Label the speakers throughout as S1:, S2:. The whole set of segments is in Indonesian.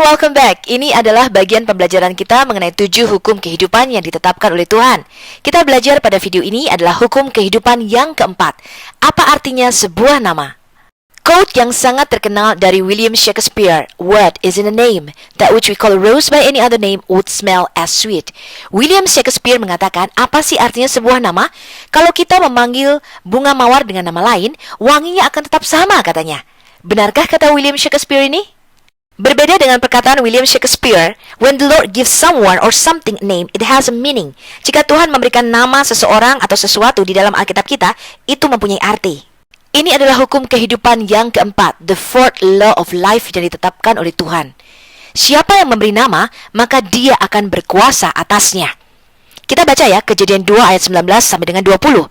S1: welcome back. Ini adalah bagian pembelajaran kita mengenai 7 hukum kehidupan yang ditetapkan oleh Tuhan. Kita belajar pada video ini adalah hukum kehidupan yang keempat. Apa artinya sebuah nama? Quote yang sangat terkenal dari William Shakespeare, "What is in a name? That which we call a rose by any other name would smell as sweet." William Shakespeare mengatakan, apa sih artinya sebuah nama? Kalau kita memanggil bunga mawar dengan nama lain, wanginya akan tetap sama katanya. Benarkah kata William Shakespeare ini? Berbeda dengan perkataan William Shakespeare, when the Lord gives someone or something a name, it has a meaning. Jika Tuhan memberikan nama seseorang atau sesuatu di dalam Alkitab kita, itu mempunyai arti. Ini adalah hukum kehidupan yang keempat, the fourth law of life yang ditetapkan oleh Tuhan. Siapa yang memberi nama, maka dia akan berkuasa atasnya. Kita baca ya, Kejadian 2 ayat 19 sampai dengan 20.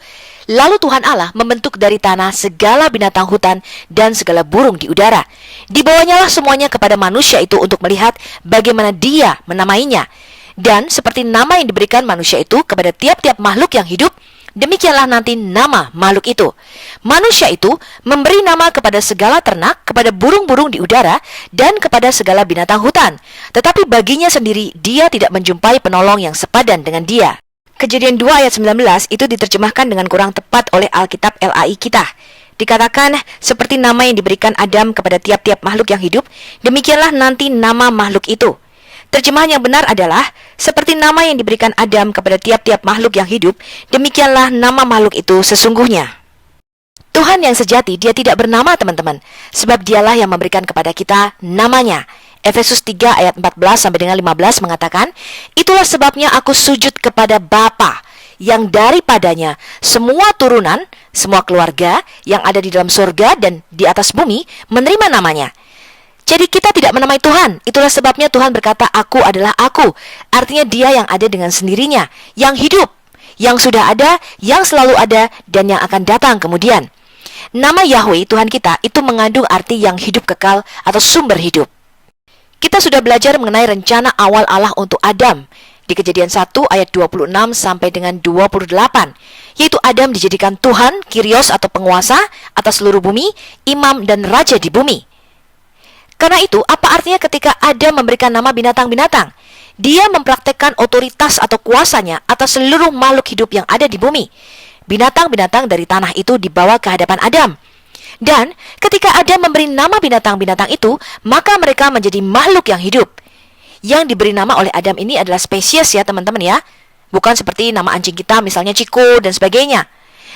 S1: Lalu Tuhan Allah membentuk dari tanah segala binatang hutan dan segala burung di udara. Dibawanyalah semuanya kepada manusia itu untuk melihat bagaimana dia menamainya. Dan seperti nama yang diberikan manusia itu kepada tiap-tiap makhluk yang hidup, demikianlah nanti nama makhluk itu. Manusia itu memberi nama kepada segala ternak, kepada burung-burung di udara, dan kepada segala binatang hutan. Tetapi baginya sendiri dia tidak menjumpai penolong yang sepadan dengan dia. Kejadian 2 ayat 19 itu diterjemahkan dengan kurang tepat oleh Alkitab LAI kita. Dikatakan, seperti nama yang diberikan Adam kepada tiap-tiap makhluk yang hidup, demikianlah nanti nama makhluk itu. Terjemahan yang benar adalah, seperti nama yang diberikan Adam kepada tiap-tiap makhluk yang hidup, demikianlah nama makhluk itu sesungguhnya. Tuhan yang sejati, dia tidak bernama teman-teman, sebab dialah yang memberikan kepada kita namanya. Efesus 3 ayat 14 sampai dengan 15 mengatakan, itulah sebabnya aku sujud kepada Bapa, yang daripadanya semua turunan, semua keluarga yang ada di dalam surga dan di atas bumi menerima namanya. Jadi kita tidak menamai Tuhan. Itulah sebabnya Tuhan berkata, aku adalah aku. Artinya dia yang ada dengan sendirinya, yang hidup, yang sudah ada, yang selalu ada, dan yang akan datang kemudian. Nama Yahweh, Tuhan kita, itu mengandung arti yang hidup kekal atau sumber hidup. Kita sudah belajar mengenai rencana awal Allah untuk Adam di Kejadian 1 ayat 26 sampai dengan 28, yaitu Adam dijadikan Tuhan, Kyrios atau penguasa atas seluruh bumi, imam dan raja di bumi. Karena itu, apa artinya ketika Adam memberikan nama binatang-binatang? Dia mempraktekkan otoritas atau kuasanya atas seluruh makhluk hidup yang ada di bumi. Binatang-binatang dari tanah itu dibawa ke hadapan Adam. Dan ketika Adam memberi nama binatang-binatang itu, maka mereka menjadi makhluk yang hidup. Yang diberi nama oleh Adam ini adalah spesies ya teman-teman ya. Bukan seperti nama anjing kita misalnya Chico dan sebagainya.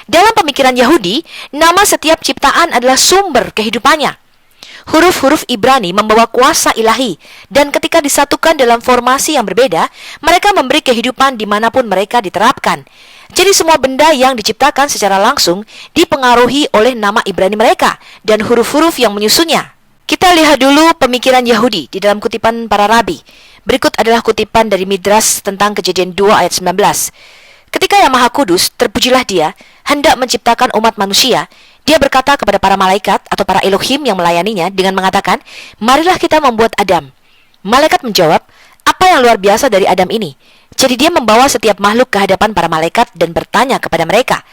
S1: Dalam pemikiran Yahudi, nama setiap ciptaan adalah sumber kehidupannya. Huruf-huruf Ibrani membawa kuasa ilahi, dan ketika disatukan dalam formasi yang berbeda, mereka memberi kehidupan dimanapun mereka diterapkan. Jadi semua benda yang diciptakan secara langsung dipengaruhi oleh nama Ibrani mereka dan huruf-huruf yang menyusunnya. Kita lihat dulu pemikiran Yahudi di dalam kutipan para rabi. Berikut adalah kutipan dari Midras tentang Kejadian 2 ayat 19. Ketika Yang Maha Kudus, terpujilah dia, hendak menciptakan umat manusia, dia berkata kepada para malaikat atau para Elohim yang melayaninya dengan mengatakan, marilah kita membuat Adam. Malaikat menjawab, apa yang luar biasa dari Adam ini? Jadi dia membawa setiap makhluk ke hadapan para malaikat dan bertanya kepada mereka,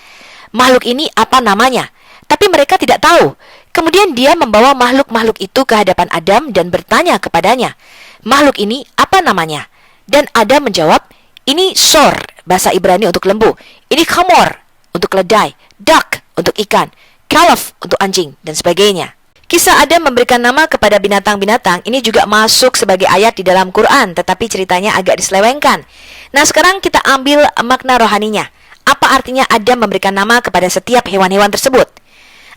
S1: makhluk ini apa namanya? Tapi mereka tidak tahu. Kemudian dia membawa makhluk-makhluk itu ke hadapan Adam dan bertanya kepadanya, makhluk ini apa namanya? Dan Adam menjawab, ini sor, bahasa Ibrani untuk lembu. Ini khamor, untuk keledai. Duck, untuk ikan. Calf, untuk anjing, dan sebagainya. Kisah Adam memberikan nama kepada binatang-binatang ini juga masuk sebagai ayat di dalam Quran, tetapi ceritanya agak diselewengkan. Nah, sekarang kita ambil makna rohaninya. Apa artinya Adam memberikan nama kepada setiap hewan-hewan tersebut?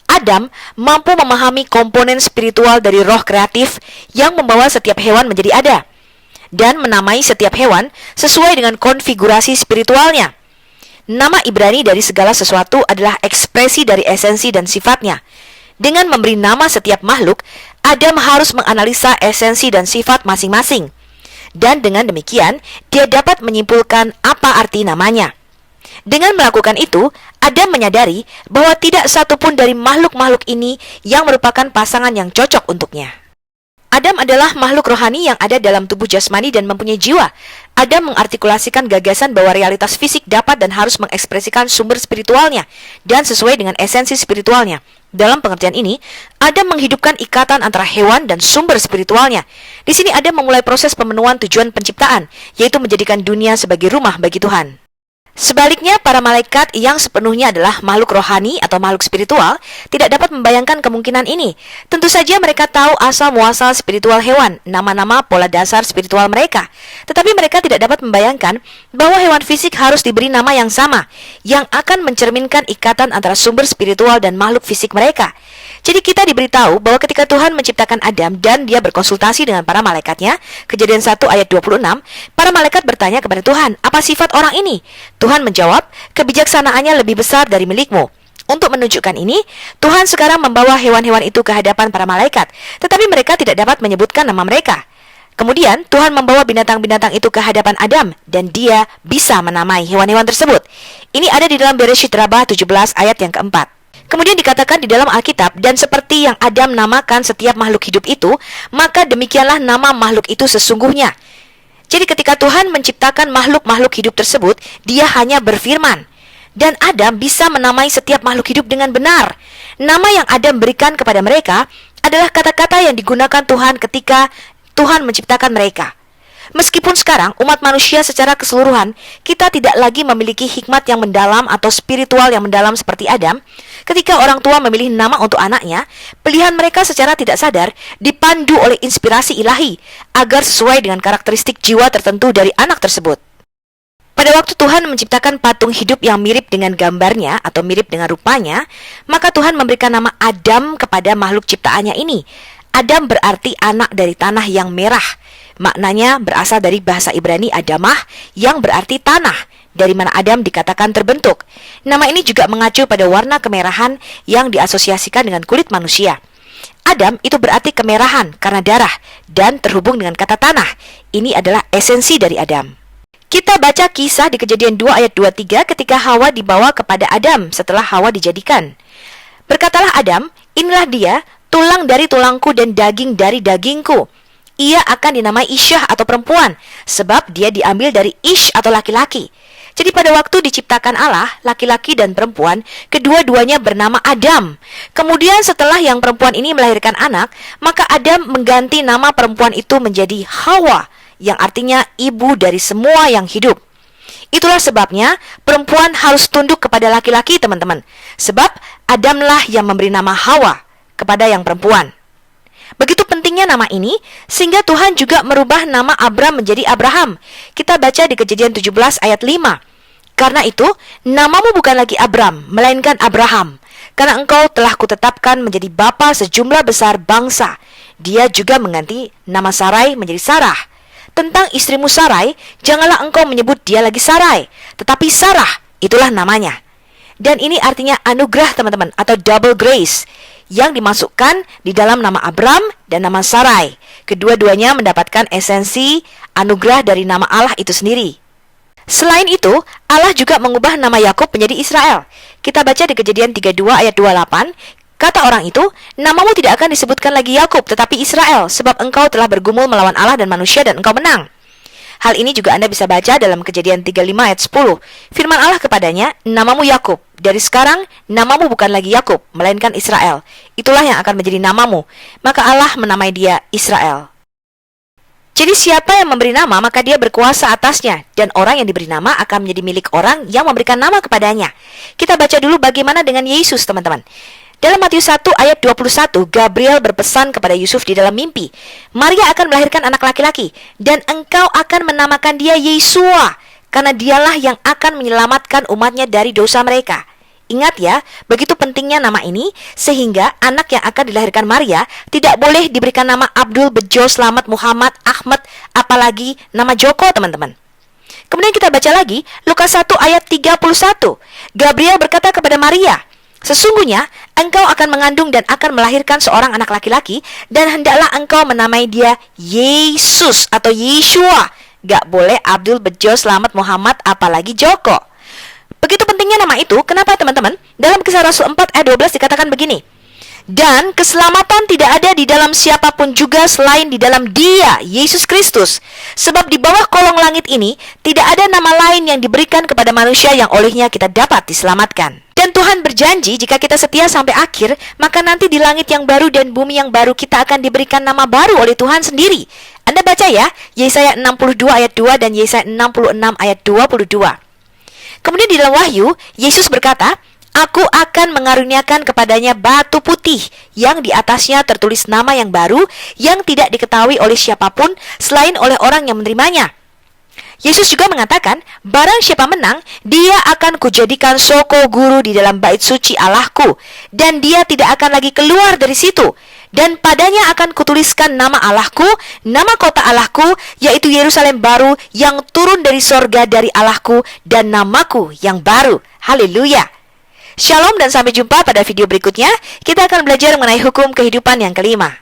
S1: Adam mampu memahami komponen spiritual dari roh kreatif yang membawa setiap hewan menjadi ada, dan menamai setiap hewan sesuai dengan konfigurasi spiritualnya. Nama Ibrani dari segala sesuatu adalah ekspresi dari esensi dan sifatnya. Dengan memberi nama setiap makhluk, Adam harus menganalisa esensi dan sifat masing-masing. Dan dengan demikian, dia dapat menyimpulkan apa arti namanya. Dengan melakukan itu, Adam menyadari bahwa tidak satu pun dari makhluk-makhluk ini yang merupakan pasangan yang cocok untuknya. Adam adalah makhluk rohani yang ada dalam tubuh jasmani dan mempunyai jiwa. Adam mengartikulasikan gagasan bahwa realitas fisik dapat dan harus mengekspresikan sumber spiritualnya dan sesuai dengan esensi spiritualnya. Dalam pengertian ini, Adam menghidupkan ikatan antara hewan dan sumber spiritualnya. Di sini Adam memulai proses pemenuhan tujuan penciptaan, yaitu menjadikan dunia sebagai rumah bagi Tuhan. Sebaliknya, para malaikat yang sepenuhnya adalah makhluk rohani atau makhluk spiritual tidak dapat membayangkan kemungkinan ini. Tentu saja mereka tahu asal-muasal spiritual hewan, nama-nama pola dasar spiritual mereka. Tetapi mereka tidak dapat membayangkan bahwa hewan fisik harus diberi nama yang sama, yang akan mencerminkan ikatan antara sumber spiritual dan makhluk fisik mereka. Jadi kita diberitahu bahwa ketika Tuhan menciptakan Adam dan dia berkonsultasi dengan para malaikatnya, Kejadian 1 ayat 26, para malaikat bertanya kepada Tuhan, apa sifat orang ini? Tuhan menjawab, kebijaksanaannya lebih besar dari milikmu. Untuk menunjukkan ini, Tuhan sekarang membawa hewan-hewan itu ke hadapan para malaikat, tetapi mereka tidak dapat menyebutkan nama mereka. Kemudian Tuhan membawa binatang-binatang itu ke hadapan Adam dan dia bisa menamai hewan-hewan tersebut. Ini ada di dalam Bereshit Rabah 17 ayat yang keempat. Kemudian dikatakan di dalam Alkitab, dan seperti yang Adam namakan setiap makhluk hidup itu, maka demikianlah nama makhluk itu sesungguhnya. Jadi ketika Tuhan menciptakan makhluk-makhluk hidup tersebut, dia hanya berfirman. Dan Adam bisa menamai setiap makhluk hidup dengan benar. Nama yang Adam berikan kepada mereka adalah kata-kata yang digunakan Tuhan ketika Tuhan menciptakan mereka. Meskipun sekarang umat manusia secara keseluruhan kita tidak lagi memiliki hikmat yang mendalam atau spiritual yang mendalam seperti Adam, ketika orang tua memilih nama untuk anaknya, pilihan mereka secara tidak sadar dipandu oleh inspirasi ilahi agar sesuai dengan karakteristik jiwa tertentu dari anak tersebut. Pada waktu Tuhan menciptakan patung hidup yang mirip dengan gambarnya atau mirip dengan rupanya, maka Tuhan memberikan nama Adam kepada makhluk ciptaannya ini. Adam berarti anak dari tanah yang merah. Maknanya berasal dari bahasa Ibrani Adamah yang berarti tanah, dari mana Adam dikatakan terbentuk. Nama ini juga mengacu pada warna kemerahan yang diasosiasikan dengan kulit manusia. Adam itu berarti kemerahan karena darah dan terhubung dengan kata tanah. Ini adalah esensi dari Adam. Kita baca kisah di Kejadian 2 ayat 23 ketika Hawa dibawa kepada Adam setelah Hawa dijadikan. Berkatalah Adam, inilah dia, tulang dari tulangku dan daging dari dagingku. Ia akan dinamai Isyah atau perempuan, sebab dia diambil dari Ish atau laki-laki. Jadi pada waktu diciptakan Allah, laki-laki dan perempuan, kedua-duanya bernama Adam. Kemudian setelah yang perempuan ini melahirkan anak, maka Adam mengganti nama perempuan itu menjadi Hawa, yang artinya ibu dari semua yang hidup. Itulah sebabnya perempuan harus tunduk kepada laki-laki, teman-teman. Sebab Adamlah yang memberi nama Hawa kepada yang perempuan. Begitu pentingnya nama ini, sehingga Tuhan juga merubah nama Abram menjadi Abraham. Kita baca di Kejadian 17 ayat 5. Karena itu, namamu bukan lagi Abram, melainkan Abraham. Karena engkau telah kutetapkan menjadi bapa sejumlah besar bangsa. Dia juga mengganti nama Sarai menjadi Sarah. Tentang istrimu Sarai, janganlah engkau menyebut dia lagi Sarai, tetapi Sarah, itulah namanya. Dan ini artinya anugerah, teman-teman, atau double grace, yang dimasukkan di dalam nama Abram dan nama Sarai. Kedua-duanya mendapatkan esensi anugerah dari nama Allah itu sendiri. Selain itu, Allah juga mengubah nama Yakub menjadi Israel. Kita baca di Kejadian 32 ayat 28, kata orang itu, namamu tidak akan disebutkan lagi Yakub, tetapi Israel, sebab engkau telah bergumul melawan Allah dan manusia dan engkau menang. Hal ini juga Anda bisa baca dalam Kejadian 35 ayat 10. Firman Allah kepadanya, namamu Yakub. Dari sekarang, namamu bukan lagi Yakub, melainkan Israel. Itulah yang akan menjadi namamu. Maka Allah menamai dia Israel. Jadi siapa yang memberi nama, maka dia berkuasa atasnya. Dan orang yang diberi nama akan menjadi milik orang yang memberikan nama kepadanya. Kita baca dulu bagaimana dengan Yesus, teman-teman. Dalam Matius 1 ayat 21, Gabriel berpesan kepada Yusuf di dalam mimpi, Maria akan melahirkan anak laki-laki, dan engkau akan menamakan dia Yesua, karena dialah yang akan menyelamatkan umatnya dari dosa mereka. Ingat ya, begitu pentingnya nama ini, sehingga anak yang akan dilahirkan Maria tidak boleh diberikan nama Abdul, Bejo, Slamet, Muhammad, Ahmad, apalagi nama Joko, teman-teman. Kemudian kita baca lagi, Lukas 1 ayat 31, Gabriel berkata kepada Maria, sesungguhnya engkau akan mengandung dan akan melahirkan seorang anak laki-laki, dan hendaklah engkau menamai dia Yesus atau Yeshua. Gak boleh Abdul, Bejo, Slamet, Muhammad, apalagi Joko. Begitu pentingnya nama itu, kenapa teman-teman? Dalam Kisah Rasul 4 ayat 12 dikatakan begini, Dan keselamatan tidak ada di dalam siapapun juga selain di dalam Dia, Yesus Kristus. Sebab di bawah kolong langit ini tidak ada nama lain yang diberikan kepada manusia yang olehnya kita dapat diselamatkan. Dan Tuhan berjanji jika kita setia sampai akhir, maka nanti di langit yang baru dan bumi yang baru kita akan diberikan nama baru oleh Tuhan sendiri. Anda baca ya, Yesaya 62 ayat 2 dan Yesaya 66 ayat 22. Kemudian di dalam Wahyu, Yesus berkata, Aku akan mengaruniakan kepadanya batu putih yang di atasnya tertulis nama yang baru yang tidak diketahui oleh siapapun selain oleh orang yang menerimanya. Yesus juga mengatakan, barang siapa menang, dia akan kujadikan soko guru di dalam bait suci Allahku, dan dia tidak akan lagi keluar dari situ. Dan padanya akan kutuliskan nama Allahku, nama kota Allahku, yaitu Yerusalem baru yang turun dari sorga dari Allahku, dan namaku yang baru. Haleluya! Shalom dan sampai jumpa pada video berikutnya. Kita akan belajar mengenai hukum kehidupan yang kelima.